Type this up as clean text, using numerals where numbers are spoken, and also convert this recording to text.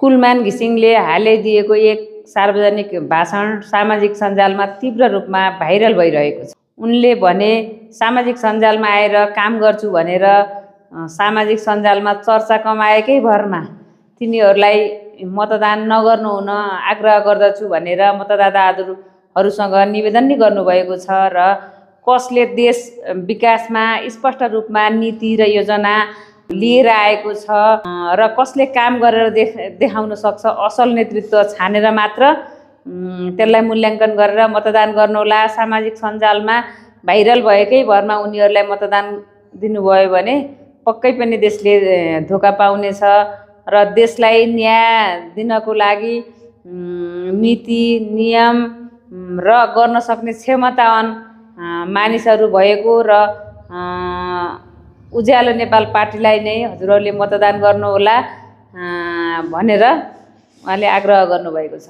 कुलमान घिसिङले हालै दिएको एक सार्वजनिक भाषण सामाजिक सञ्जालमा तीव्र रूपमा भाइरल भइरहेको छ। उनले भने सामाजिक सञ्जालमा आएर काम गर्छु भनेर सामाजिक सञ्जालमा चर्चा कमाएकै भरमा तिनीहरूलाई मतदान नगर्नु हुन आग्रह गर्दछु भनेर मतदाताहरूसँग निवेदन नि गर्नुभएको छ र कसले देश विकासमा स्पष्ट रूपमा नीति र योजना लिएर आएको छ र कसले काम गरेर देखाउन सक्छ, असल नेतृत्व छानेर मात्र त्यसलाई मूल्याङ्कन गरेर मतदान गर्नुहोला। सामाजिक सञ्जालमा भाइरल भएकै भरमा उनीहरूलाई मतदान दिनुभयो भने पक्कै पनि देशले धोका पाउनेछ र देशलाई न्याय दिनको लागि नीति नियम र गर्न सक्ने क्षमतावान मानिसहरू भएको र उज्यालो नेपाल पार्टीलाई नै हजुरहरूले मतदान गर्नुहोला भनेर उहाँले आग्रह गर्नुभएको छ।